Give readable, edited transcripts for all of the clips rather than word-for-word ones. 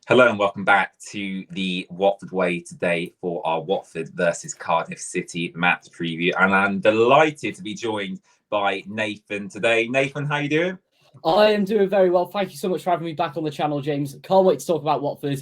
Hello and welcome back to the Watford Way today for our Watford versus Cardiff City match preview. And I'm delighted to be joined by Nathan today. Nathan, how you doing? I am doing very well. Thank you so much for having me back on the channel, James. Can't wait to talk about Watford.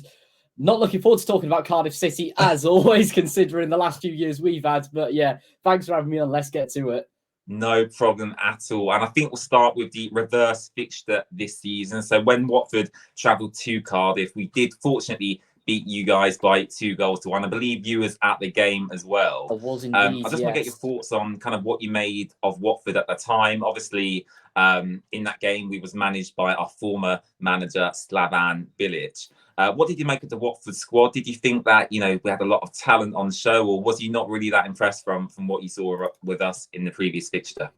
Not looking forward to talking about Cardiff City, as always, considering the last few years we've had. But yeah, thanks for having me on. Let's get to it. No problem at all. And I think we'll start with the reverse fixture this season. So when Watford travelled to Cardiff, we did fortunately beat you guys by 2-1. I believe you was at the game as well. I was indeed, I just want to get your thoughts on kind of what you made of Watford at the time. Obviously, in that game, we was managed by our former manager, Slavan Bilic. What did you make of the Watford squad? Did you think that, we had a lot of talent on show, or was you not really that impressed from what you saw with us in the previous fixture?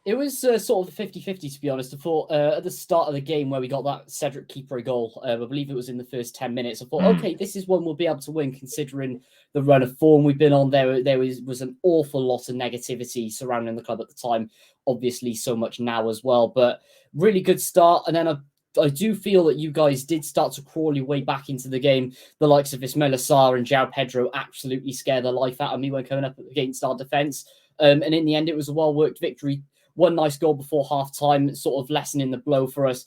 It was sort of 50-50, to be honest. I thought at the start of the game where we got that Cedric Keeper goal, I believe it was in the first 10 minutes, I thought, okay, this is one we'll be able to win considering the run of form we've been on. There was an awful lot of negativity surrounding the club at the time. Obviously, so much now as well, but really good start. And then I do feel that you guys did start to crawl your way back into the game. The likes of Ismail Assar and João Pedro absolutely scared the life out of me when coming up against our defence. And in the end, it was a well-worked victory. One nice goal before half-time, sort of lessening the blow for us.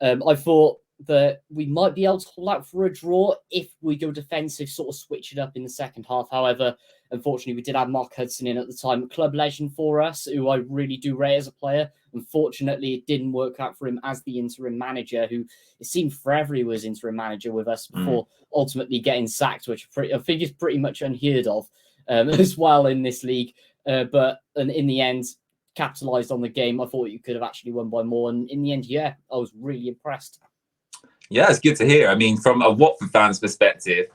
I thought that we might be able to hold out for a draw if we go defensive, sort of switch it up in the second half. However, unfortunately, we did have Mark Hudson in at the time, club legend for us, who I really do rate as a player. Unfortunately, it didn't work out for him as the interim manager, who it seemed forever he was interim manager with us before ultimately getting sacked, which I think is pretty much unheard of as well in this league. But in the end, capitalized on the game. I thought you could have actually won by more. And in the end, yeah, I was really impressed. Yeah, it's good to hear. I mean, from a Watford fan's perspective,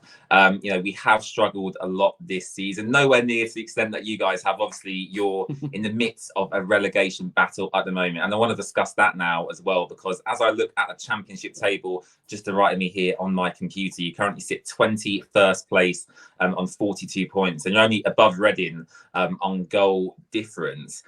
we have struggled a lot this season. Nowhere near to the extent that you guys have. Obviously, you're in the midst of a relegation battle at the moment. And I want to discuss that now as well, because as I look at the championship table, just to right me here on my computer, you currently sit 21st place on 42 points. And you're only above Reading on goal difference.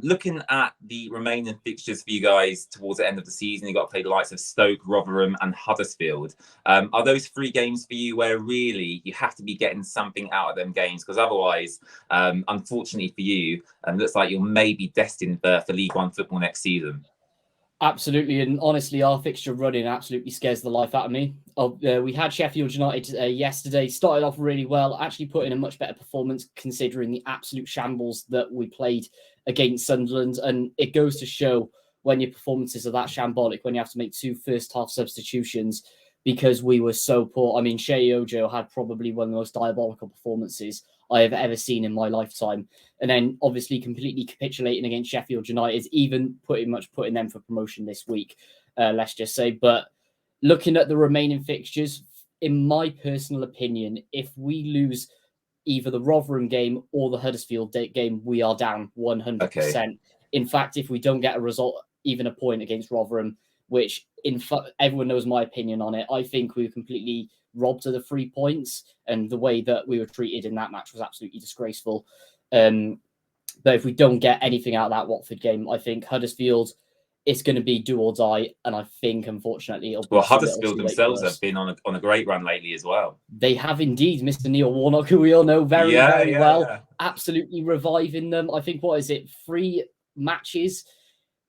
Looking at the remaining fixtures for you guys towards the end of the season, you've got to play the likes of Stoke, Rotherham and Huddersfield. Are those 3 games for you where really you have to be getting something out of them games? Because otherwise, unfortunately for you, looks like you're maybe destined for League One football next season. Absolutely, and honestly, our fixture running absolutely scares the life out of me. We had Sheffield United yesterday, started off really well, actually put in a much better performance considering the absolute shambles that we played against Sunderland. And it goes to show when your performances are that shambolic, when you have to make 2 first-half substitutions because we were so poor. I mean, Shea Ojo had probably one of the most diabolical performances I have ever seen in my lifetime. And then obviously completely capitulating against Sheffield United, even putting them for promotion this week, let's just say. But looking at the remaining fixtures, in my personal opinion, if we lose either the Rotherham game or the Huddersfield game, we are down 100%. Okay. In fact, if we don't get a result, even a point against Rotherham, which everyone knows my opinion on it, I think we were completely robbed of the 3 points, and the way that we were treated in that match was absolutely disgraceful. But if we don't get anything out of that Watford game, I think Huddersfield, it's going to be do or die, and I think unfortunately, Huddersfield themselves have been on a great run lately as well. They have indeed, Mr. Neil Warnock, who we all know very well, absolutely reviving them. I think 3 matches,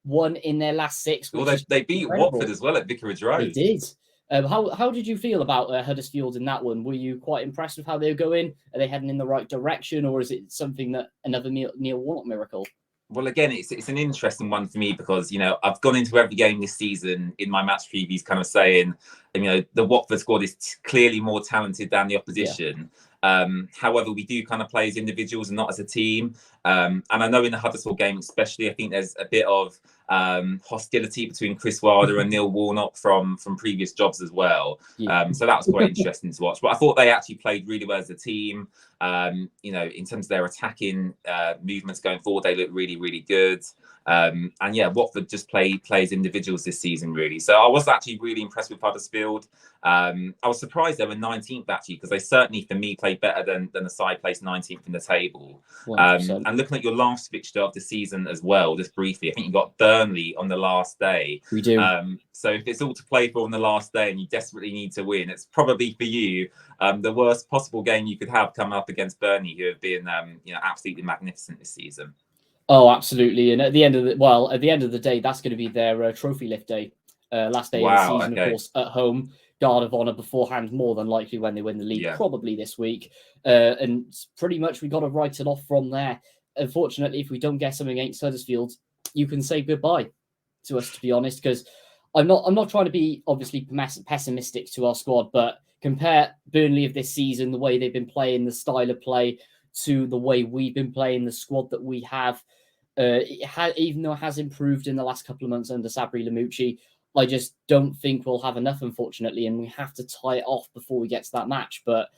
won in their last 6. Well, they beat incredible. Watford as well at Vicarage Road. They did. How did you feel about Huddersfield in that one? Were you quite impressed with how they were going? Are they heading in the right direction, or is it something that another Neil Warnock miracle? Well, again, it's an interesting one for me because, I've gone into every game this season in my match previews kind of saying, the Watford squad is clearly more talented than the opposition. Yeah. However, we do kind of play as individuals and not as a team. And I know in the Huddersfield game especially, I think there's a bit of hostility between Chris Wilder and Neil Warnock from previous jobs as well. Yeah. So that was quite interesting to watch. But I thought they actually played really well as a team. In terms of their attacking movements going forward, they look really, really good. And yeah, Watford just play as individuals this season, really. So I was actually really impressed with Huddersfield. I was surprised they were 19th actually, because they certainly, for me, played better than the side placed 19th in the table. And And looking at your last fixture of the season as well, just briefly, I think you got Burnley on the last day. We do. So if it's all to play for on the last day and you desperately need to win, it's probably for you the worst possible game you could have come up against Burnley, who have been absolutely magnificent this season. Oh, absolutely. And at the end of the day, that's going to be their trophy lift day. Last day of the season, of course, at home. Guard of Honor beforehand, more than likely when they win the league, probably this week. And pretty much we got to write it off from there. Unfortunately, if we don't get something against Huddersfield, you can say goodbye to us, to be honest, because I'm not trying to be obviously pessimistic to our squad, but compare Burnley of this season, the way they've been playing, the style of play, to the way we've been playing, the squad that we have. Even though it has improved in the last couple of months under Sabri Lamucci, I just don't think we'll have enough, unfortunately, and we have to tie it off before we get to that match. But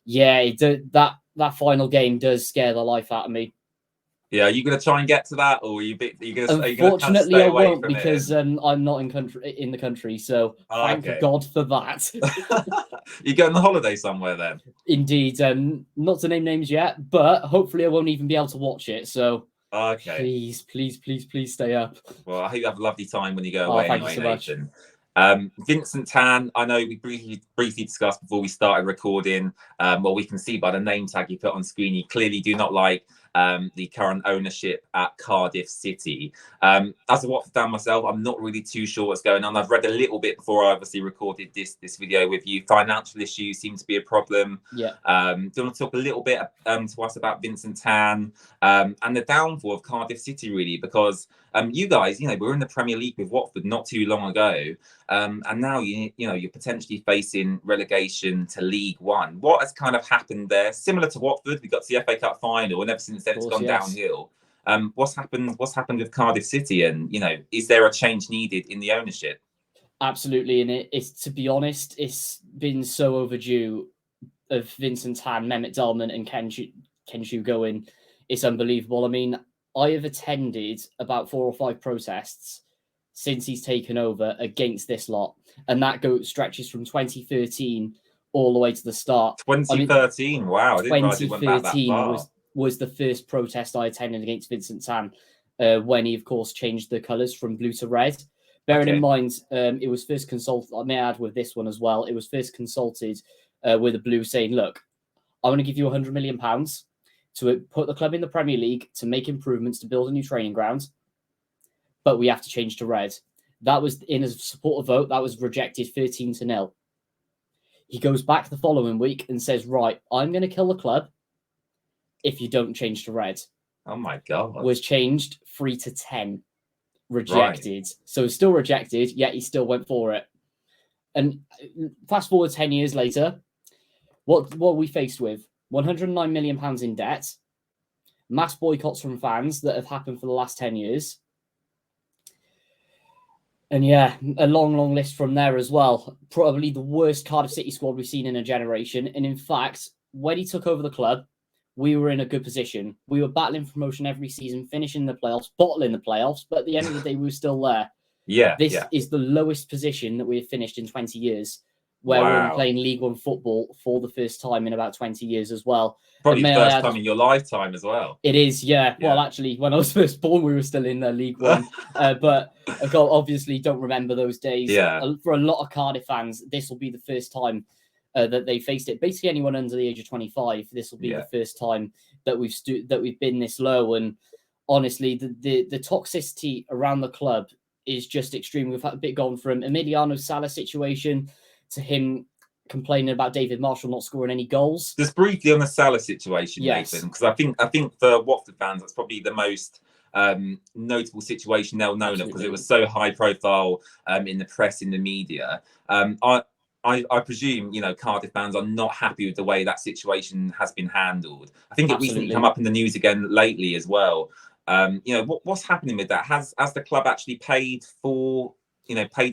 yeah, that final game does scare the life out of me. Yeah, are you going to try and get to that, or are you going to? Unfortunately, I won't, because I'm not in the country. So thank God for that. You going on holiday somewhere then? Indeed, not to name names yet, but hopefully I won't even be able to watch it. So. Okay. Please stay up. Well, I hope you have a lovely time when you go away. Thank you so much. Vincent Tan, I know we briefly discussed before we started recording. Well, we can see by the name tag you put on screen, you clearly do not like the current ownership at Cardiff City. As a Watford fan myself, I'm not really too sure what's going on. I've read a little bit before I obviously recorded this video with you. Financial issues seem to be a problem. Yeah. Do you want to talk a little bit to us about Vincent Tan and the downfall of Cardiff City, really? Because you guys, we were in the Premier League with Watford not too long ago, and now you're potentially facing relegation to League One. What has kind of happened there? Similar to Watford, we got to the FA Cup final, and ever since then it's gone downhill. What's happened with Cardiff City, and is there a change needed in the ownership? Absolutely, and it's, to be honest, it's been so overdue. Of Vincent Tan, Mehmet Dalman, and Kenshu going, it's unbelievable. I mean, I have attended about 4 or 5 protests since he's taken over against this lot, and that stretches from 2013 all the way to the start. 2013, wow! I didn't realize it went back that far. was the first protest I attended against Vincent Tan, when he, of course, changed the colours from blue to red. Bearing in mind, it was first consulted. I may add with this one as well. It was first consulted with the blue, saying, "Look, I want to give you £100 million to put the club in the Premier League, to make improvements, to build a new training ground, but we have to change to red." That was in a supporter vote. That was rejected 13-0. He goes back the following week and says, "Right, I'm going to kill the club if you don't change to red." Oh my God. Was changed 3-10. Rejected. Right. So still rejected, yet he still went for it. And fast forward 10 years later, what are we faced with? £109 million in debt, mass boycotts from fans that have happened for the last 10 years. And yeah, a long list from there as well. Probably the worst Cardiff City squad we've seen in a generation. And in fact, when he took over the club, we were in a good position. We were battling for promotion every season, finishing the playoffs, bottling the playoffs. But at the end of the day, we were still there. This is the lowest position that we have finished in 20 years, where we're playing League One football for the first time in about 20 years as well. Probably the first time in your lifetime as well. It is, yeah. Well, actually, when I was first born, we were still in League One. But I obviously don't remember those days. Yeah. For a lot of Cardiff fans, this will be the first time that they faced it. Basically, anyone under the age of 25, this will be the first time that we've been this low. And honestly, the toxicity around the club is just extreme. We've had a bit gone from Emiliano Sala situation to him complaining about David Marshall not scoring any goals. Just briefly on the Salah situation, Nathan, because I think for Watford fans, that's probably the most notable situation they'll know, because it was so high profile in the press, in the media. I presume, Cardiff fans are not happy with the way that situation has been handled. I think it recently come up in the news again lately as well. What's happening with that? Has the club actually paid the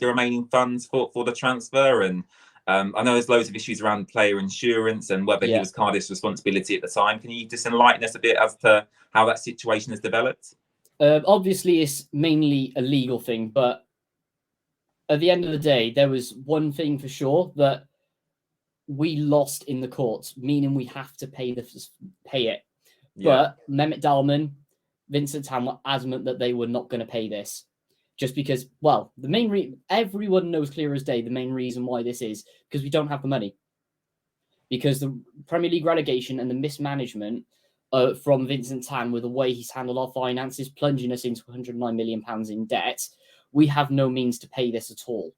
remaining funds for the transfer? And I know there's loads of issues around player insurance and whether it was Cardiff's responsibility at the time. Can you just enlighten us a bit as to how that situation has developed? Obviously, it's mainly a legal thing, but at the end of the day, there was one thing for sure, that we lost in the courts, meaning we have to pay it. But Mehmet Dalman, Vincent Tan were adamant that they were not going to pay this. Just because, well, the main everyone knows clear as day the main reason why this is because we don't have the money. Because the Premier League relegation and the mismanagement from Vincent Tan with the way he's handled our finances, plunging us into £109 million in debt, we have no means to pay this at all.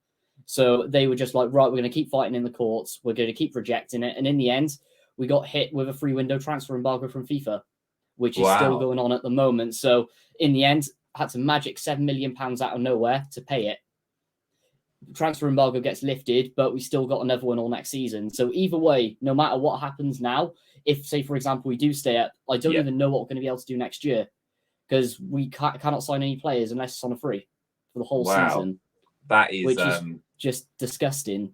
So they were just like, right, we're going to keep fighting in the courts. We're going to keep rejecting it. And in the end, we got hit with a free window transfer embargo from FIFA, which is still going on at the moment. So in the end, had to magic £7 million out of nowhere to pay it. Transfer embargo gets lifted, but we still got another one all next season. So either way, no matter what happens now, if, say, for example, we do stay up, I don't even know what we're going to be able to do next year because we cannot sign any players unless it's on a free for the whole season. That is, which is just disgusting.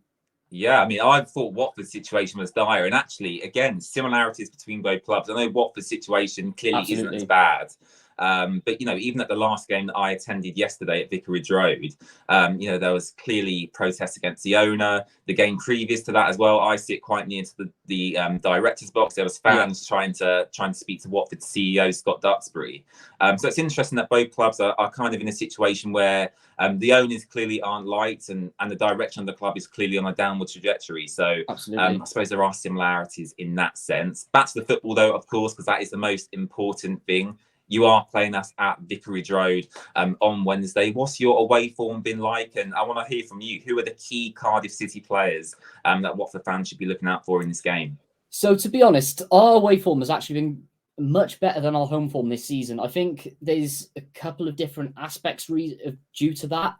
Yeah, I mean, I thought Watford's situation was dire. And actually, again, similarities between both clubs. I know Watford's situation clearly isn't as bad. But, you know, even at the last game that I attended yesterday at Vicarage Road, you know, there was clearly protests against the owner. The game previous to that as well, I sit quite near to the director's box. There was fans trying to speak to Watford's CEO, Scott Duxbury. So it's interesting that both clubs are kind of in a situation where the owners clearly aren't liked and the direction of the club is clearly on a downward trajectory. So I suppose there are similarities in that sense. Back to the football, though, of course, because that is the most important thing. You are playing us at Vicarage Road on Wednesday. What's your away form been like? And I want to hear from you. Who are the key Cardiff City players that Watford fans should be looking out for in this game? So, to be honest, our away form has actually been much better than our home form this season. I think there's a couple of different aspects due to that.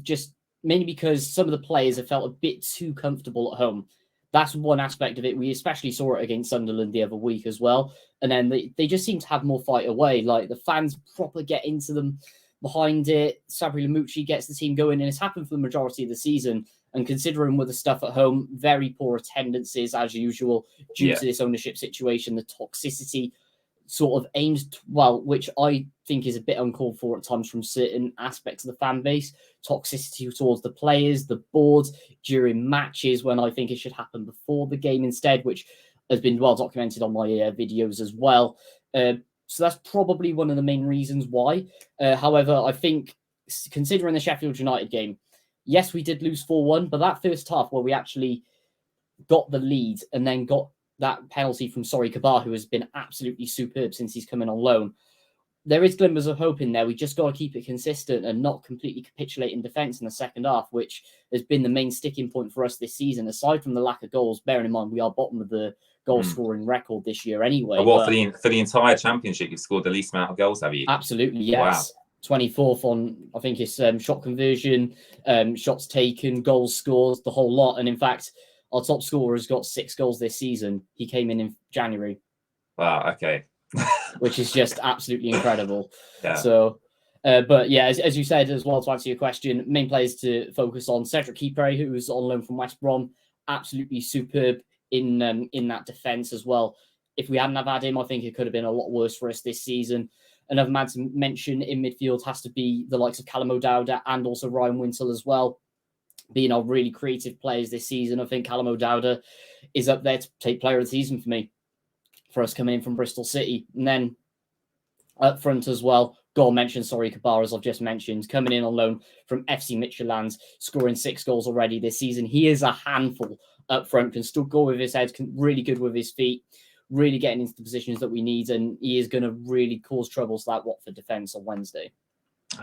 Just mainly because some of the players have felt a bit too comfortable at home. That's one aspect of it. We especially saw it against Sunderland the other week as well. And then they just seem to have more fight away. Like the fans proper get into them behind it. Sabri Lamucci gets the team going, and it's happened for the majority of the season. And considering with the stuff at home, very poor attendances as usual due to this ownership situation, the toxicity sort of aimed, which I think is a bit uncalled for at times from certain aspects of the fan base. Toxicity towards the players, the board during matches when I think it should happen before the game instead, which has been well documented on my videos as well. So that's probably one of the main reasons why. However, I think considering the Sheffield United game, yes, we did lose 4-1, but that first half where we actually got the lead and then got that penalty from Sori Kabar, who has been absolutely superb since he's come in on loan. There is glimmers of hope in there. We just got to keep it consistent and not completely capitulate in defence in the second half, which has been the main sticking point for us this season, aside from the lack of goals. Bearing in mind, we are bottom of the goal-scoring record this year anyway. For the entire championship, you've scored the least amount of goals, have you? Absolutely, yes. Wow. 24th on, I think it's shot conversion, shots taken, goals scored, the whole lot. And in fact, our top scorer has got 6 goals this season. He came in January. Wow, okay. Which is just absolutely incredible. Yeah. So, but yeah, as you said as well, to answer your question, main players to focus on: Cedric Kipre, who was on loan from West Brom, absolutely superb in that defence as well. If we hadn't have had him, I think it could have been a lot worse for us this season. Another man to mention in midfield has to be the likes of Callum O'Dowda and also Ryan Wintle as well, being our really creative players this season. I think Callum O'Dowda is up there to take player of the season for me, for us coming in from Bristol City. And then up front as well, goal mentioned, Sori Kabar, as I've just mentioned, coming in on loan from FC Midtjylland, scoring 6 goals already this season. He is a handful up front, can still go with his head, really good with his feet, really getting into the positions that we need, and he is going to really cause troubles to that Watford defence on Wednesday.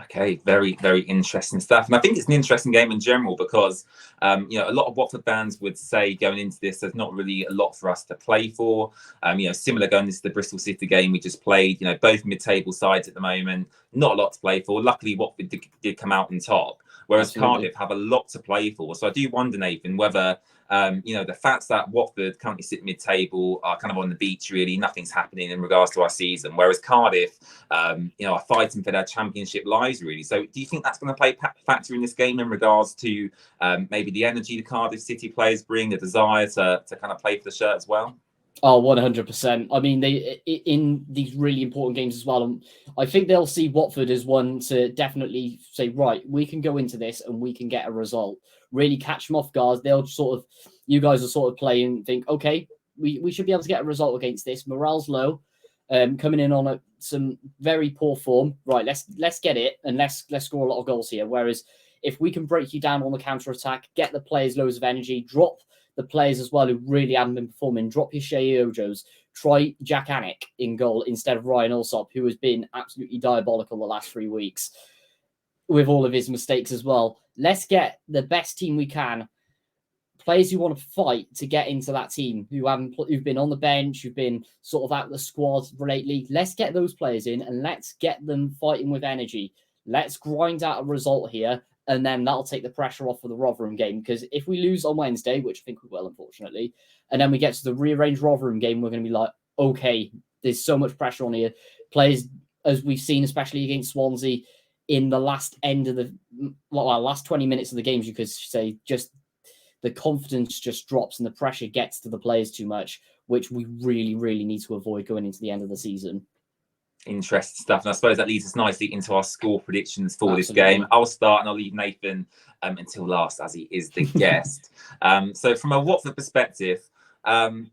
Okay, very, very interesting stuff. And I think it's an interesting game in general because, you know, a lot of Watford fans would say going into this, there's not really a lot for us to play for. You know, similar going into the Bristol City game we just played, you know, both mid-table sides at the moment, not a lot to play for. Luckily, Watford did come out on top, whereas Cardiff have a lot to play for. So I do wonder, Nathan, whether you know, the fact that Watford currently sit mid-table are kind of on the beach, really, nothing's happening in regards to our season, whereas Cardiff, you know, are fighting for their championship lives, really. So do you think that's going to play factor in this game in regards to maybe the energy the Cardiff City players bring, the desire to kind of play for the shirt as well? Oh, 100%. I mean, they in these really important games as well. I think they'll see Watford as one to definitely say, right, we can go into this and we can get a result. Really catch them off guard. They'll sort of, you guys will sort of play and think, okay, we should be able to get a result against this. Morale's low. coming in on some very poor form. Right, let's get it and let's score a lot of goals here. Whereas if we can break you down on the counter attack, get the players loads of energy, drop the players as well who really haven't been performing, drop your Shea Ojos, try Jack Anick in goal instead of Ryan Alsop, who has been absolutely diabolical the last 3 weeks with all of his mistakes as well. Let's get the best team we can. Players who want to fight to get into that team, who've been on the bench, who've been sort of out the squad lately. Let's get those players in and let's get them fighting with energy. Let's grind out a result here, and then that'll take the pressure off for the Rotherham game. Because if we lose on Wednesday, which I think we will, unfortunately, and then we get to the rearranged Rotherham game, we're going to be like, okay, there's so much pressure on here. Players, as we've seen, especially against Swansea, in the last 20 minutes of the games, you could say, just the confidence just drops and the pressure gets to the players too much, which we really, really need to avoid going into the end of the season. Interesting stuff. And I suppose that leads us nicely into our score predictions for this game. I'll start and I'll leave Nathan until last, as he is the guest. So from a Watford perspective, I'm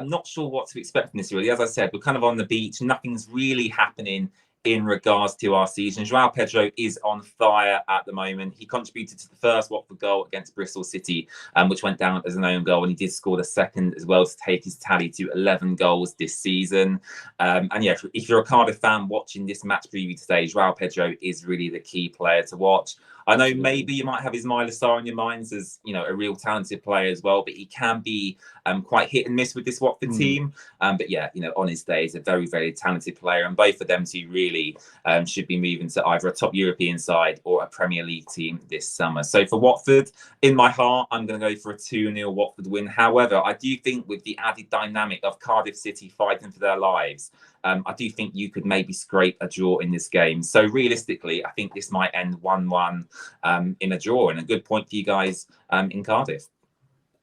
not sure what to expect from this, really. As I said, we're kind of on the beach. Nothing's really happening in regards to our season. João Pedro is on fire at the moment. He contributed to the first Watford goal against Bristol City, which went down as an own goal, and he did score the second as well to take his tally to 11 goals this season. If you're a Cardiff fan watching this match preview today, João Pedro is really the key player to watch. I know maybe you might have Ismaila Sarr in your minds as, a real talented player as well, but he can be quite hit and miss with this Watford team. On his day, he's a very, very talented player, and both of them two really should be moving to either a top European side or a Premier League team this summer. So for Watford, in my heart, I'm going to go for a 2-0 Watford win. However, I do think with the added dynamic of Cardiff City fighting for their lives, I do think you could maybe scrape a draw in this game. So realistically, I think this might end 1-1 in a draw, and a good point for you guys in Cardiff.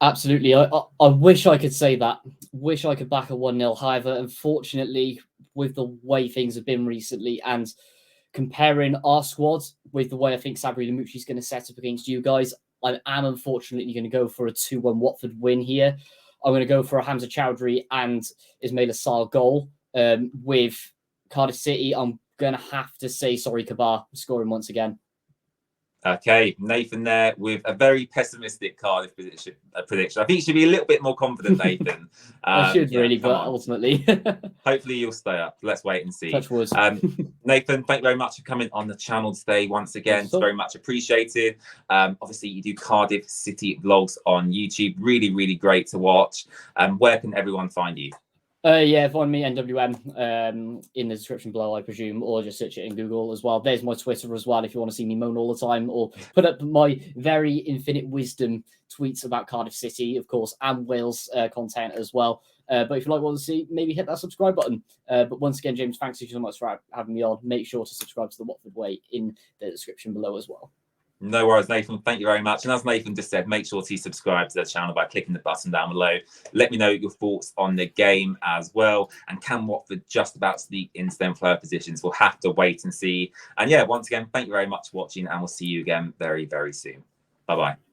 Absolutely. I wish I could say that. Wish I could back a 1-0. However, unfortunately, with the way things have been recently and comparing our squad with the way I think Sabri Lamouchi is going to set up against you guys, I am unfortunately going to go for a 2-1 Watford win here. I'm going to go for a Hamza Chowdhury and Ismaila Sarr goal. With Cardiff City, I'm going to have to say Sorry Kabar scoring once again. Okay, Nathan there with a very pessimistic Cardiff prediction. I think you should be a little bit more confident, Nathan. I should really, but ultimately. Hopefully you'll stay up. Let's wait and see. Touch wood. Nathan, thank you very much for coming on the channel today once again. It's very much appreciated. Obviously, you do Cardiff City vlogs on YouTube. Really, really great to watch. Where can everyone find you? Find me NWM in the description below, I presume, or just search it in Google as well. There's my Twitter as well if you want to see me moan all the time, or put up my very infinite wisdom tweets about Cardiff City, of course, and Wales content as well. But if you like what you see, maybe hit that subscribe button. But once again, James, thanks so much for having me on. Make sure to subscribe to the Watford Way in the description below as well. No worries, Nathan. Thank you very much. And as Nathan just said, make sure to subscribe to the channel by clicking the button down below. Let me know your thoughts on the game as well. And can Watford just about sneak into them player positions? We'll have to wait and see. And once again, thank you very much for watching, and we'll see you again very, very soon. Bye-bye.